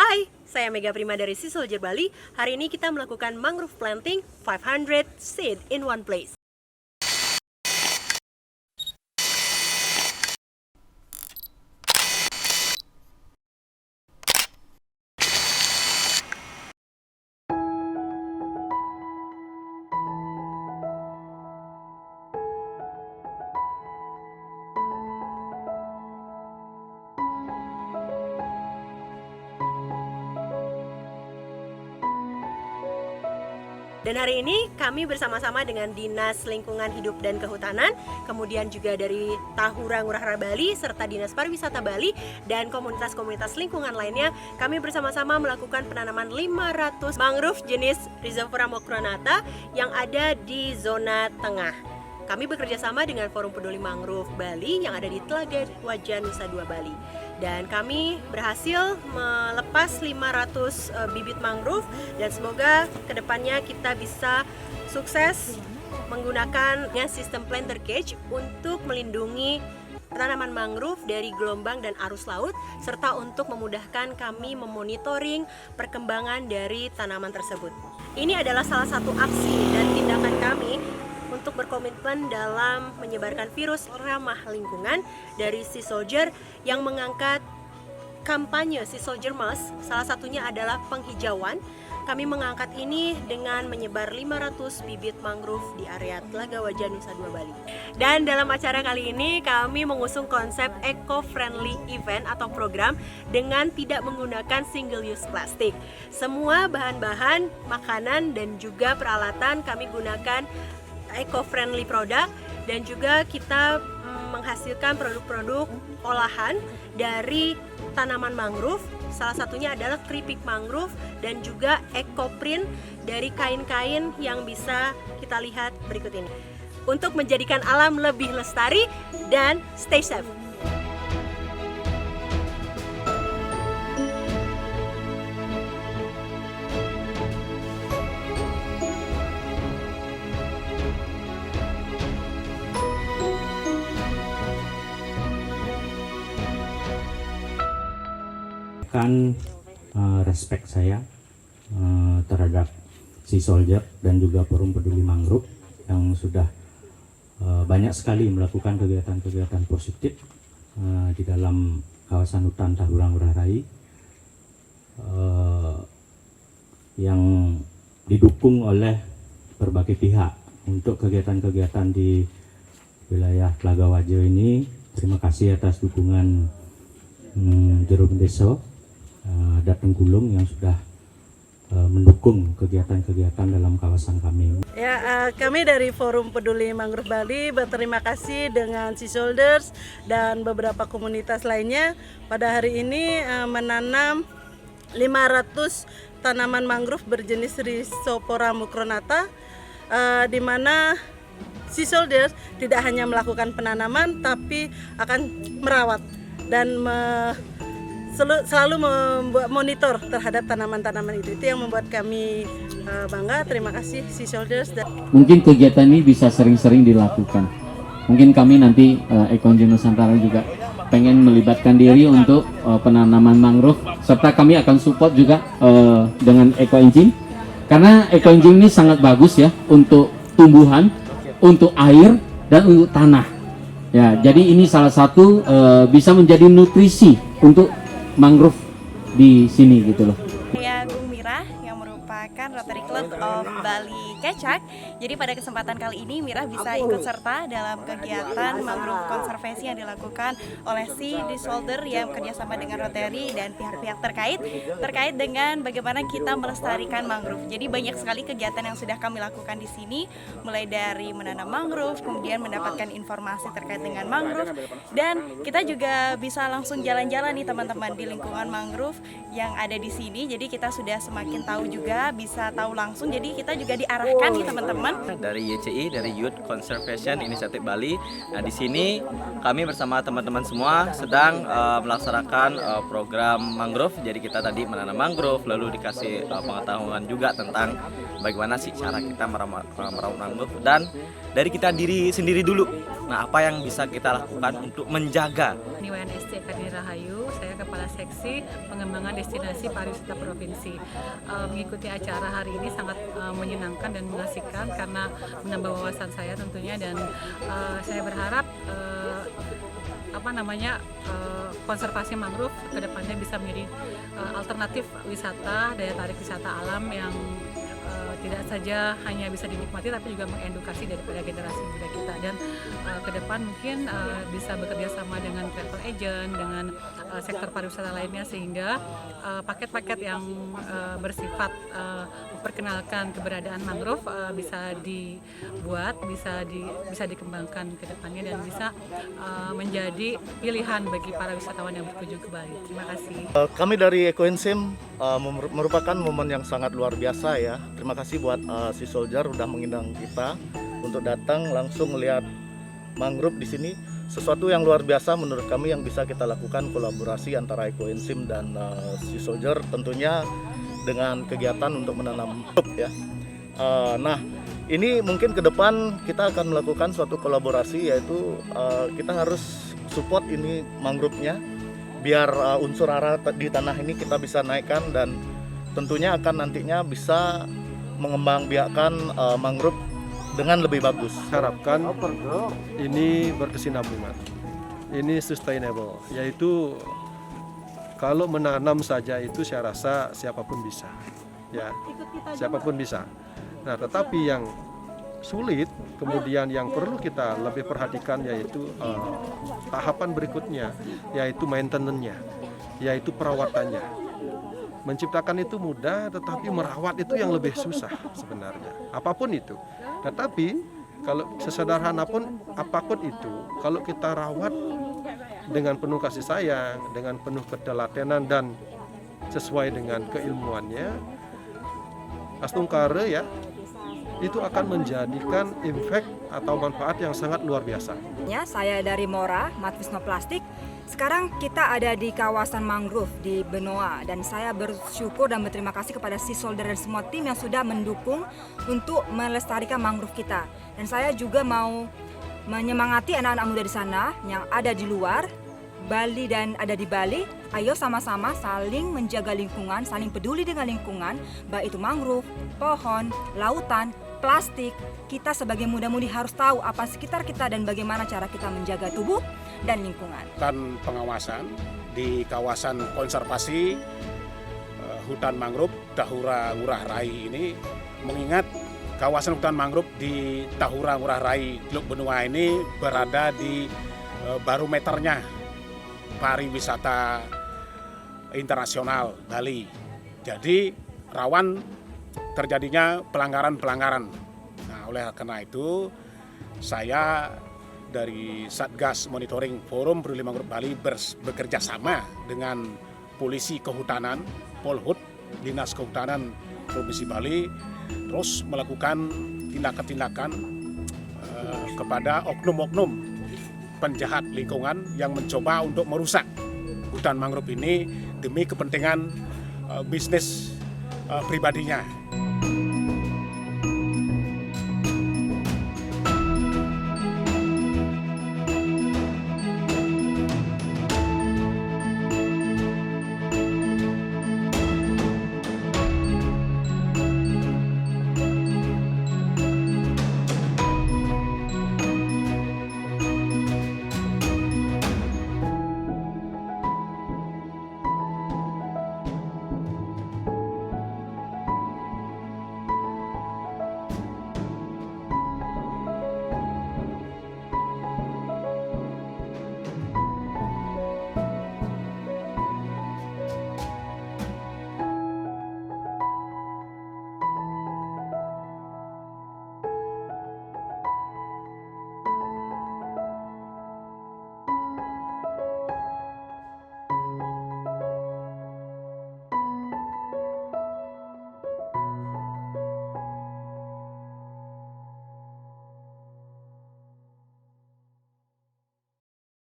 Hai, saya Mega Prima dari Sea Soldier Bali. Hari ini kita melakukan mangrove planting 500 seed in one place. Dan hari ini kami bersama-sama dengan Dinas Lingkungan Hidup dan Kehutanan, kemudian juga dari Tahura Ngurah Rai Bali, serta Dinas Pariwisata Bali, dan komunitas-komunitas lingkungan lainnya, kami bersama-sama melakukan penanaman 500 mangrove jenis Rhizophyra macronata yang ada di zona tengah. Kami bekerja sama dengan Forum Peduli Mangrove Bali yang ada di Telaga Wajan, Nusa Dua, Bali. Dan kami berhasil melepas 500 bibit mangrove dan semoga kedepannya kita bisa sukses menggunakan sistem planter cage untuk melindungi tanaman mangrove dari gelombang dan arus laut, serta untuk memudahkan kami memonitoring perkembangan dari tanaman tersebut. Ini adalah salah satu aksi dan tindakan kami untuk berkomitmen dalam menyebarkan virus ramah lingkungan dari Sea Soldier yang mengangkat kampanye Sea Soldier Mask. Salah satunya adalah penghijauan. Kami mengangkat ini dengan menyebar 500 bibit mangrove di area Telaga Wajan, Nusa Dua, Bali. Dan dalam acara kali ini kami mengusung konsep eco-friendly event atau program dengan tidak menggunakan single-use plastik. Semua bahan-bahan makanan dan juga peralatan kami gunakan eco-friendly product, dan juga kita menghasilkan produk-produk olahan dari tanaman mangrove. Salah satunya adalah keripik mangrove dan juga eco-print dari kain-kain yang bisa kita lihat berikut ini, untuk menjadikan alam lebih lestari dan stay safe. Respect saya terhadap Sea Soldier dan juga Forum Peduli Mangrove yang sudah banyak sekali melakukan kegiatan-kegiatan positif di dalam kawasan hutan Tahura Ngurah Rai yang didukung oleh berbagai pihak untuk kegiatan-kegiatan di wilayah Telaga Wajo ini. Terima kasih atas dukungan Juru Desa Dateng Gulung yang sudah mendukung kegiatan-kegiatan dalam kawasan kami. Ya, kami dari Forum Peduli Mangrove Bali berterima kasih dengan Sea Soldiers dan beberapa komunitas lainnya pada hari ini menanam 500 tanaman mangrove berjenis Rhizophyra macronata, di mana Sea Soldiers tidak hanya melakukan penanaman tapi akan merawat dan selalu membuat monitor terhadap tanaman-tanaman itu yang membuat kami bangga. Terima kasih Sea Soldiers. Mungkin kegiatan ini bisa sering-sering dilakukan. Mungkin kami nanti Eco-Engine Nusantara juga pengen melibatkan diri untuk penanaman mangrove, serta kami akan support juga dengan Eco-Engine, karena Eco-Engine ini sangat bagus ya untuk tumbuhan, untuk air dan untuk tanah. Ya, jadi ini salah satu bisa menjadi nutrisi untuk mangrove di sini gitu loh. Saya Bung Mirah yang merupakan Rotary Club of Bali Kecak. Jadi pada kesempatan kali ini Mirah bisa ikut serta dalam kegiatan mangrove konservasi yang dilakukan oleh Sea Soldier yang kerjasama dengan Rotary dan pihak-pihak terkait dengan bagaimana kita melestarikan mangrove. Jadi banyak sekali kegiatan yang sudah kami lakukan di sini, mulai dari menanam mangrove, kemudian mendapatkan informasi terkait dengan mangrove, dan kita juga bisa langsung jalan-jalan nih teman-teman di lingkungan mangrove yang ada di sini. Jadi kita sudah semakin tahu juga, bisa tahu langsung. Jadi kita juga diarahkan nih teman-teman. Dari YCI, dari Youth Conservation Initiative Bali. Nah, di sini kami bersama teman-teman semua sedang melaksanakan program mangrove. Jadi kita tadi menanam mangrove, lalu dikasih pengetahuan juga tentang bagaimana sih cara kita merawat mangrove, dan dari kita diri sendiri dulu. Nah, apa yang bisa kita lakukan untuk menjaga? WNSC Karni Rahayu, saya Kepala Seksi Pengembangan Destinasi Pariwisata Provinsi. Mengikuti acara hari ini sangat menyenangkan dan mengasihkan karena menambah wawasan saya tentunya, dan saya berharap konservasi mangrove kedepannya bisa menjadi alternatif wisata, daya tarik wisata alam yang tidak saja hanya bisa dinikmati tapi juga mengedukasi daripada generasi muda kita, dan ke depan mungkin bisa bekerja sama dengan travel agent, dengan sektor pariwisata lainnya, sehingga paket-paket yang bersifat memperkenalkan keberadaan mangrove bisa dibuat, bisa dikembangkan ke depannya, dan bisa menjadi pilihan bagi para wisatawan yang berkunjung ke Bali. Terima kasih. Kami dari Ekoenzim merupakan momen yang sangat luar biasa ya. Terima kasih buat Sea Soldier udah mengundang kita untuk datang langsung melihat mangrove di sini. Sesuatu yang luar biasa menurut kami yang bisa kita lakukan, kolaborasi antara Ekoenzim dan Sea Soldier tentunya dengan kegiatan untuk menanam mangrove ya. Nah, ini mungkin ke depan kita akan melakukan suatu kolaborasi, yaitu kita harus support ini mangrove-nya biar unsur hara di tanah ini kita bisa naikkan, dan tentunya akan nantinya bisa mengembangbiakkan mangrove dengan lebih bagus. Harapkan ini berkesinambungan, ini sustainable, yaitu kalau menanam saja itu saya rasa siapapun bisa, ya, siapapun bisa. Nah, tetapi yang sulit, kemudian yang perlu kita lebih perhatikan yaitu tahapan berikutnya, yaitu maintenance-nya, yaitu perawatannya. Menciptakan itu mudah, tetapi merawat itu yang lebih susah sebenarnya. Apapun itu. Tetapi kalau sesederhana pun apapun itu, kalau kita rawat dengan penuh kasih sayang, dengan penuh ketelatenan dan sesuai dengan keilmuannya, astungkare ya, itu akan menjadikan impact atau manfaat yang sangat luar biasa. Saya dari Mora, Matwisno Plastik. Sekarang kita ada di kawasan mangrove di Benoa, dan saya bersyukur dan berterima kasih kepada Sea Soldier dan semua tim yang sudah mendukung untuk melestarikan mangrove kita. Dan saya juga mau menyemangati anak-anak muda di sana yang ada di luar Bali dan ada di Bali. Ayo sama-sama saling menjaga lingkungan, saling peduli dengan lingkungan, baik itu mangrove, pohon, lautan, plastik. Kita sebagai muda-mudi harus tahu apa sekitar kita dan bagaimana cara kita menjaga tubuh dan lingkungan. Dan pengawasan di kawasan konservasi hutan mangrove Tahura Ngurah Rai ini, mengingat kawasan hutan mangrove di Tahura Ngurah Rai Teluk Benoa ini berada di barometernya pariwisata internasional Bali. Jadi rawan terjadinya pelanggaran-pelanggaran. Nah, oleh karena itu saya dari Satgas Monitoring Forum Peduli Mangrove Bali bekerja sama dengan Polisi Kehutanan, Polhut, Dinas Kehutanan Provinsi Bali, terus melakukan tindakan-tindakan kepada oknum-oknum penjahat lingkungan yang mencoba untuk merusak hutan mangrove ini demi kepentingan bisnis pribadinya.